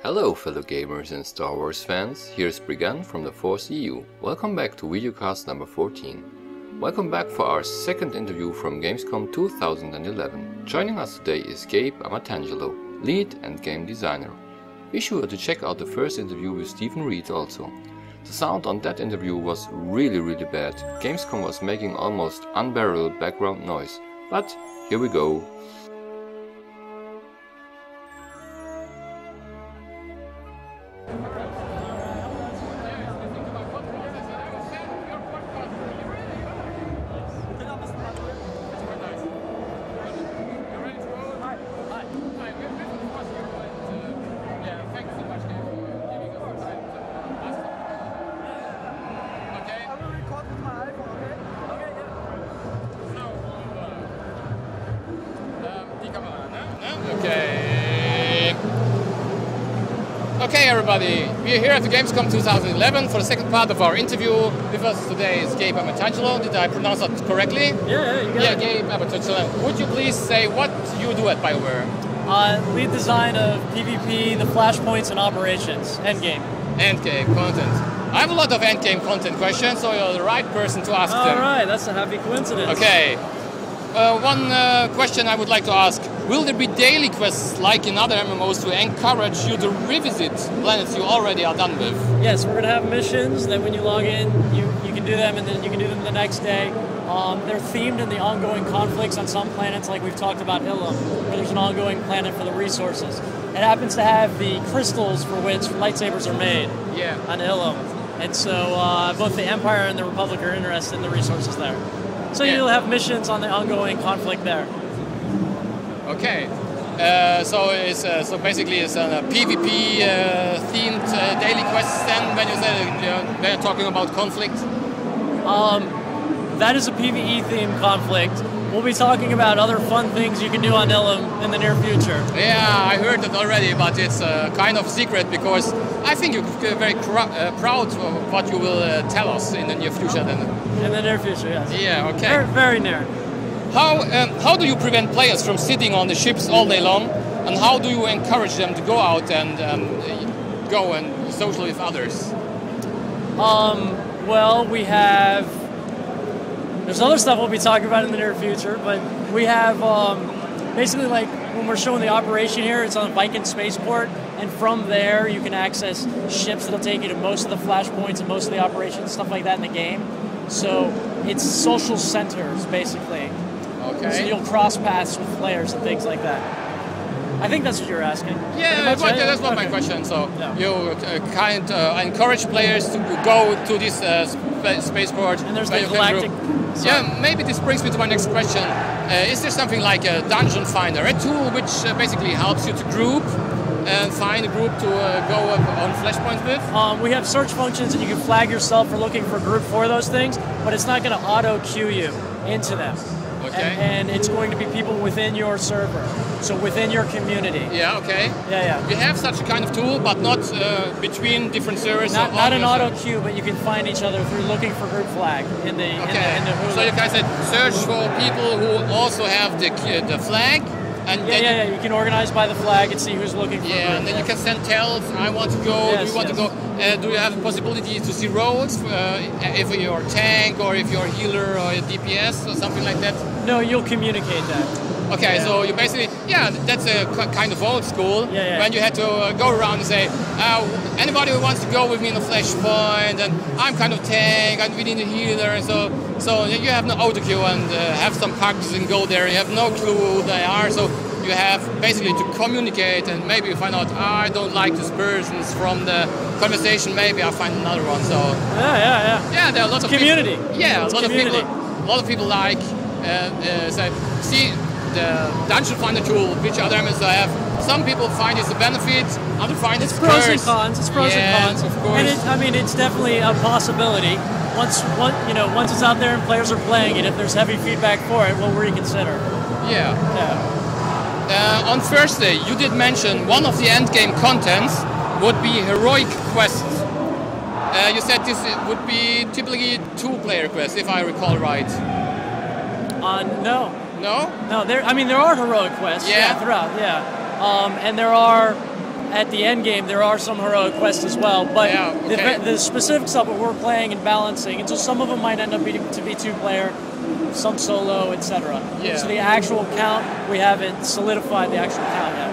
Hello fellow gamers and Star Wars fans, here's Brigand from THE-FORCE.EU. Welcome back to VIDEOCAST number 14. Welcome back for our second interview from Gamescom 2011. Joining us today is Gabe Amatangelo, lead and game designer. Be sure to check out the first interview with Stephen Reed also. The sound on that interview was really bad. Gamescom was making almost unbearable background noise. But here we go. Okay everybody, we are here at the Gamescom 2011 for the second part of our interview. With us today is Gabe Amatangelo. Did I pronounce that correctly? Yeah, you got it. Gabe Amatangelo. Would you please say what you do at BIOWARE? Lead design of PvP, the flashpoints and operations, endgame. Endgame content. I have a lot of endgame content questions, so you're the right person to ask them. Alright, that's a happy coincidence. Okay. One question I would like to ask. Will there be daily quests like in other MMOs to encourage you to revisit planets you already are done with? Yes, we're going to have missions that when you log in, you can do them and then you can do them the next day. They're themed in the ongoing conflicts on some planets, like we've talked about Ilum, where there's an ongoing planet for the resources. It happens to have the crystals for which lightsabers are made on Ilum. And so both the Empire and the Republic are interested in the resources there. So you'll have missions on the ongoing conflict there. Okay, so basically it's a PvP themed daily quest. Then when you say they're talking about conflict, that is a PvE themed conflict. We'll be talking about other fun things you can do on Ilum in the near future. Yeah, I heard that already, but it's kind of secret because I think you're very proud of what you will tell us in the near future. Then. In the near future, yes. Yeah. Okay. Very near. How do you prevent players from sitting on the ships all day long, and how do you encourage them to go out and go and social with others? Well, we have. There's other stuff we'll be talking about in the near future, but we have basically like when we're showing the operation here, it's on Viking Spaceport, and from there you can access ships that'll take you to most of the flashpoints and most of the operations, stuff like that in the game. So it's social centers basically. Okay. So you'll cross paths with players and things like that. I think that's what you're asking. Yeah, that's not my question. So you encourage players to go to this spaceport. And there's the galactic. Yeah, maybe this brings me to my next question. Is there something like a dungeon finder, a tool which basically helps you to group and find a group to go on flashpoints with? We have search functions and you can flag yourself for looking for a group for those things, but it's not going to auto-queue you into them. Okay. And it's going to be people within your server, so within your community. Yeah, okay. Yeah. We have such a kind of tool, but not between different servers. Not an auto queue, but you can find each other through looking for group flag in the Hulu. So you guys said search for people who also have the flag. And you can organize by the flag and see who's looking for. Yeah, and then you can send tells. I want to go. Do you want to go? Do you have the possibility to see roles if you're a tank or if you're a healer or a DPS or something like that? No, you'll communicate that. Okay, so you basically, that's a kind of old school. When you had to go around and say, anybody who wants to go with me in the flashpoint, and I'm kind of tank, and we need a healer, and so you have no auto queue and have some packs and go there. You have no clue who they are, so you have basically to communicate and maybe you find out I don't like this person from the conversation. Maybe I'll find another one. So yeah, there are lots of community. People, a lot of people like say, see. The dungeon finder tool, which other MMOs have. Some people find it's a benefit, others find it's pros and cons. It's pros and cons, of course. And it's definitely a possibility. Once it's out there and players are playing it, if there's heavy feedback for it, we'll reconsider. Yeah. On Thursday, you did mention one of the endgame contents would be heroic quests. You said this would be typically 2-player quests, if I recall right. No. No? No, there are heroic quests throughout, and there are at the end game, there are some heroic quests as well, but the specifics of what we're playing and balancing, and so some of them might end up to be 2-player, some solo, etc. Yeah. So the actual count, we haven't solidified the actual count yet.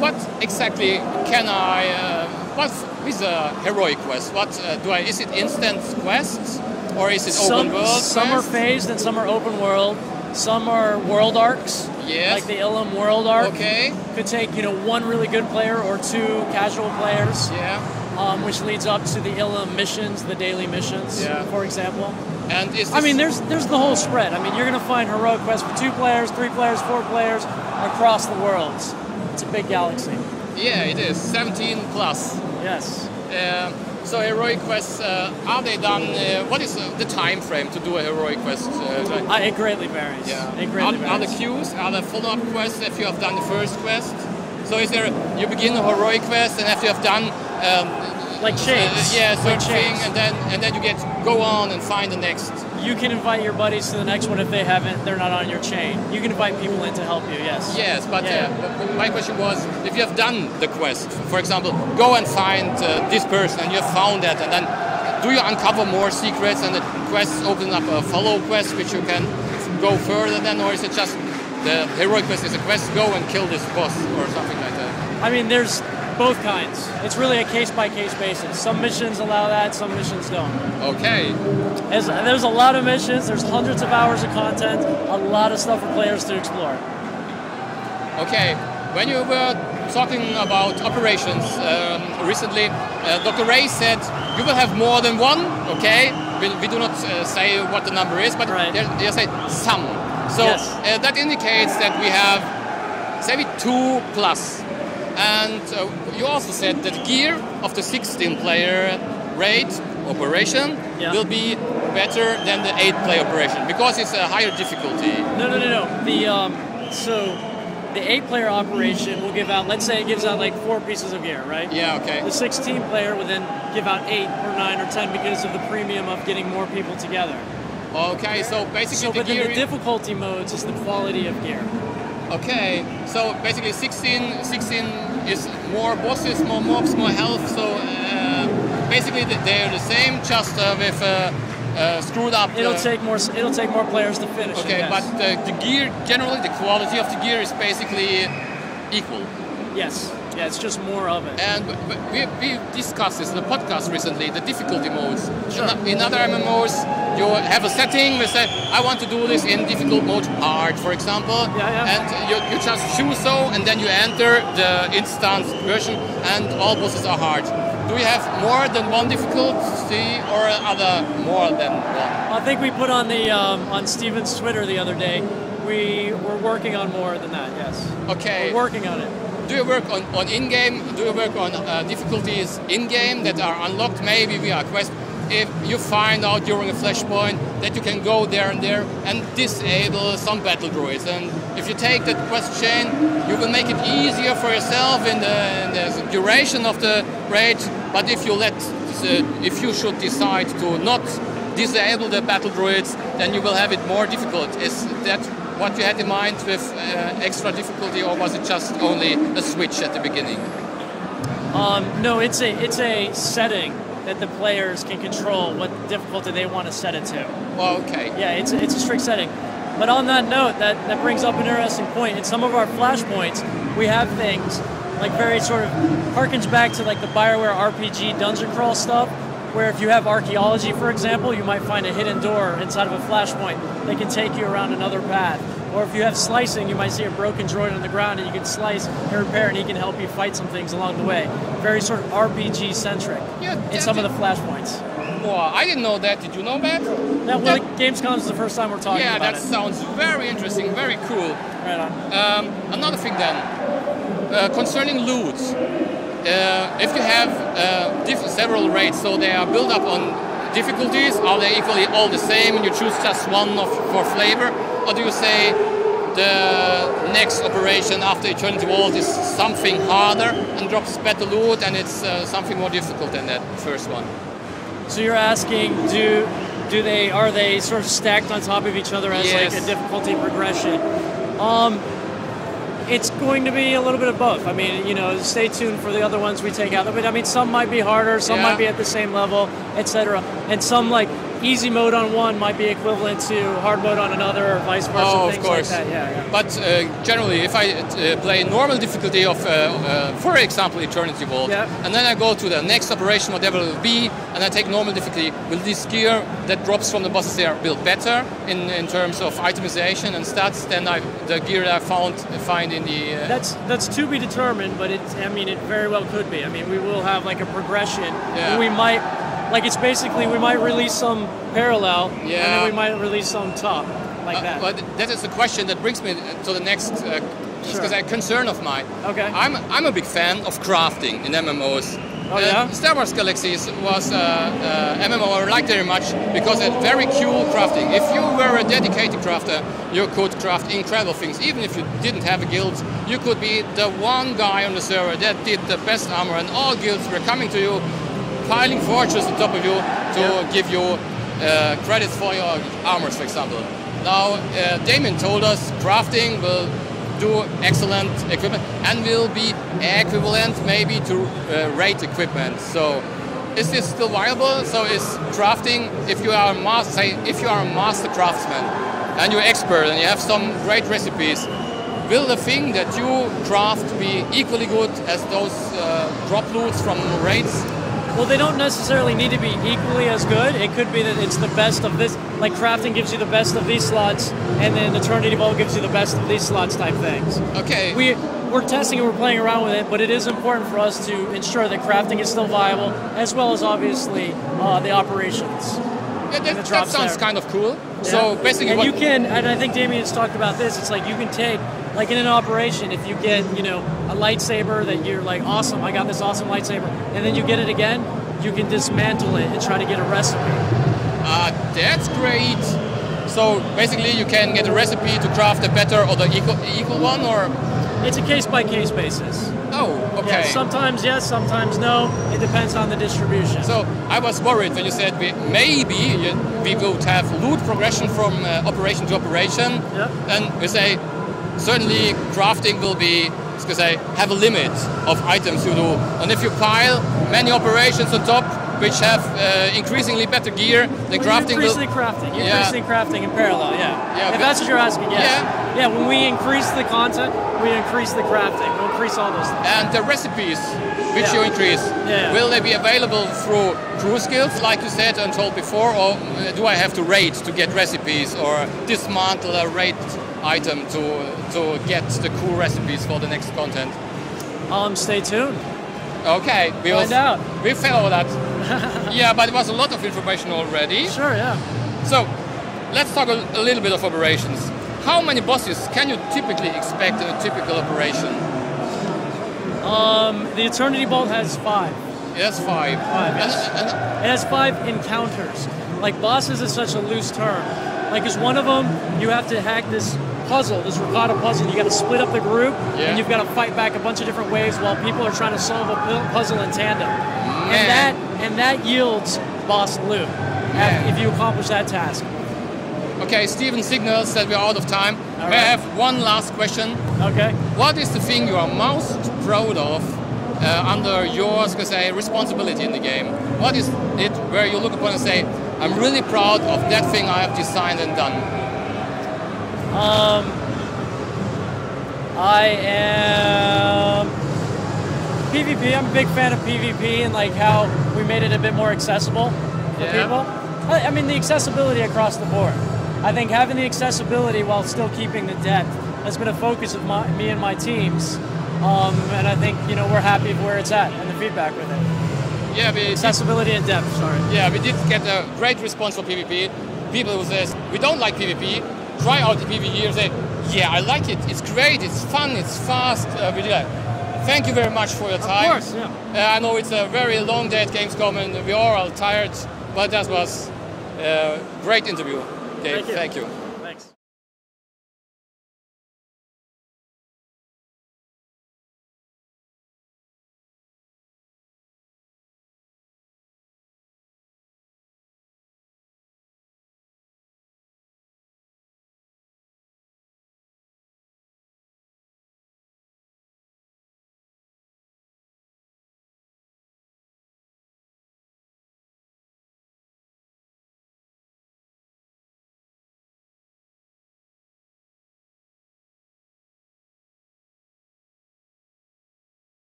What exactly can I? What is a heroic quest? What do I? Is it instant quests or is it open world? Some are phased and some are open world. Some are world arcs. Yes. Like the Ilum world arc. Okay. Could take one really good player or 2 casual players. Yeah. Which leads up to the Ilum missions, the daily missions, for example. And is this... I mean, there's the whole spread. I mean, you're going to find heroic quests for 2 players, 3 players, 4 players across the worlds. It's a big galaxy. Yeah, it is 17 plus. Yes. So heroic quests, are they done? What is the time frame to do a heroic quest? It greatly varies. Yeah. It greatly varies. Are there queues? Are there follow-up quests if you have done the first quest? So is there? You begin a heroic quest, and after you have done like chains, searching, and then you go on and find the next. You can invite your buddies to the next one if they haven't. They're not on your chain. You can invite people in to help you. Yes. Yes, but my question was, if you have done the quest, for example, go and find this person, and you have found that, and then do you uncover more secrets, and the quests open up a follow quest which you can go further then, or is it just the heroic quest is a quest, go and kill this boss or something like that? I mean, there's both kinds. It's really a case-by-case basis. Some missions allow that, some missions don't. Okay. There's a lot of missions, there's hundreds of hours of content, a lot of stuff for players to explore. Okay, when you were talking about operations recently, Dr. Ray said you will have more than one, okay? We do not say what the number is, but they say some. So that indicates that we have, say, 2 plus. And you also said that the gear of the 16-player raid operation will be better than the 8-player operation because it's a higher difficulty. No. So the 8-player operation will give out, let's say it gives out like 4 pieces of gear, right? Yeah, okay. The 16-player would then give out 8 or 9 or 10 because of the premium of getting more people together. Okay, so basically but the difficulty modes is the quality of gear. Okay, so basically 16 is more bosses, more mobs, more health, so basically they're the same, just with screwed up. It'll take more players to finish. Okay, yes. but the gear, generally the quality of the gear is basically equal. Yes. Yeah, it's just more of it. And we discussed this in the podcast recently, the difficulty modes. Sure. In other MMOs, you have a setting, we say, I want to do this in difficult mode, hard, for example. And you just choose so, and then you enter the instance version, and all bosses are hard. Do we have more than one difficulty, or are there more than one? I think we put on the on Steven's Twitter the other day, we were working on more than that, yes. Okay. We're working on it. Do you work on in-game? Do you work on difficulties in-game that are unlocked maybe via a quest? If you find out during a flashpoint that you can go there and disable some battle droids, and if you take that quest chain, you will make it easier for yourself in the duration of the raid. But if you should decide to not disable the battle droids, then you will have it more difficult. Is that what you had in mind with extra difficulty, or was it just only a switch at the beginning? No, it's a setting that the players can control what difficulty they want to set it to. Well, okay. Yeah, it's a strict setting. But on that note, that brings up an interesting point. In some of our flashpoints, we have things like very sort of harkens back to like the BioWare RPG dungeon crawl stuff, where if you have archaeology, for example, you might find a hidden door inside of a flashpoint that can take you around another path. Or if you have slicing, you might see a broken droid on the ground and you can slice and repair, and he can help you fight some things along the way. Very sort of RPG-centric in some of the flashpoints. Wow, I didn't know that. Did you know that? Yeah, well, Gamescom is the first time we're talking about it. Yeah, that sounds very interesting, very cool. Right on. Another thing then, concerning loot. If you have several raids, so they are built up on difficulties, are they equally all the same and you choose just one for flavor? Or do you say the next operation after Eternity Vault is something harder and drops better loot, and it's something more difficult than that first one? So you're asking, are they sort of stacked on top of each other as like a difficulty progression? It's going to be a little bit of both. I mean, you know, stay tuned for the other ones we take out. But I mean, some might be harder, some might be at the same level, etc. And some, like, easy mode on one might be equivalent to hard mode on another, or vice versa. Oh, things of course. like that. Yeah. But generally, if I play normal difficulty of, for example, Eternity Vault, and then I go to the next operation, whatever it will be, and I take normal difficulty, will this gear that drops from the bosses there build better in terms of itemization and stats than the gear that I find in the... That's to be determined, but I mean, it very well could be. I mean, we will have like a progression. We might, like, it's basically, we might release some parallel, and then we might release some top, like that. But that is the question that brings me to the next concern of mine. Okay. I'm a big fan of crafting in MMOs. Oh, yeah? Star Wars Galaxies was MMO I liked very much because it had very cool crafting. If you were a dedicated crafter, you could craft incredible things. Even if you didn't have a guild, you could be the one guy on the server that did the best armor, and all guilds were coming to you, piling fortress on top of you to give you credits for your armors, for example. Now, Damien told us crafting will do excellent equipment and will be equivalent maybe to raid equipment. So, is this still viable? So, is crafting, if you are a master craftsman and you're expert and you have some great recipes, will the thing that you craft be equally good as those drop loots from raids? Well, they don't necessarily need to be equally as good. It could be that it's the best of this, like crafting gives you the best of these slots, and then Eternity Vault gives you the best of these slots type things. Okay. We're testing and we're playing around with it, but it is important for us to ensure that crafting is still viable, as well as obviously the operations. Yeah, that sounds kind of cool. Yeah. So basically, and I think Damien's talked about this. It's like you can take, like in an operation, if you get, you know, a lightsaber that you're like, awesome, I got this awesome lightsaber, and then you get it again, you can dismantle it and try to get a recipe. That's great. So basically, you can get a recipe to craft a better or the equal one, or it's a case-by-case basis. Oh, okay. Yeah, sometimes yes, sometimes no. It depends on the distribution. So I was worried when you said maybe we would have loot progression from operation to operation, and we say certainly crafting will be, have a limit of items you do, and if you pile many operations on top which have increasingly better gear, then crafting will... Increasingly crafting in parallel, if that's what you're asking, Yeah, when we increase the content, we increase the crafting. We'll increase all those things. And the recipes which you increase, will they be available through crew skills, like you said and told before, or do I have to raid to get recipes, or dismantle a raid item to get the cool recipes for the next content? Stay tuned. Okay, find out. We follow that. Yeah, but it was a lot of information already. Sure, yeah. So, let's talk a little bit of operations. How many bosses can you typically expect in a typical operation? The Eternity Vault has 5. It has 5. Yes. It has 5 encounters. Like, bosses is such a loose term. Like, as one of them, you have to hack this puzzle, this ricotta puzzle. You got to split up the group, and you've got to fight back a bunch of different ways while people are trying to solve a puzzle in tandem. And that yields boss loot if you accomplish that task. Okay, Steven signals that we're out of time. May I have one last question? Okay. What is the thing you are most proud of under your, responsibility in the game? What is it where you look upon and say, I'm really proud of that thing I have designed and done? I am PvP. I'm a big fan of PvP and like how we made it a bit more accessible for people. I mean, the accessibility across the board. I think having the accessibility while still keeping the depth has been a focus of me and my teams, and I think we're happy with where it's at and the feedback with it. Yeah, accessibility and depth. Sorry. Yeah, we did get a great response for PvP. People who says we don't like PvP, try out the PvE and say, yeah, I like it. It's great. It's fun. It's fast. We did that. Thank you very much for your time. Of course. Yeah. I know it's a very long day at Gamescom and we are all tired, but that was a great interview. Okay, thank you.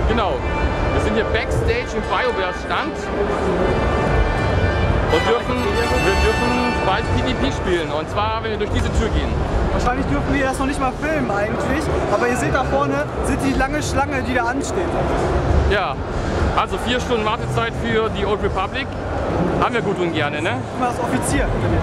Genau. Wir sind hier Backstage im BIOWARE-Stand und wir dürfen bald PvP spielen, und zwar, wenn wir durch diese Tür gehen. Wahrscheinlich dürfen wir das noch nicht mal filmen eigentlich, aber ihr seht da vorne, sind die lange Schlange, die da ansteht. Ja, also 4 Stunden Wartezeit für die Old Republic. Haben wir gut und gerne, ne? Guck mal, das Offizier hinter dir.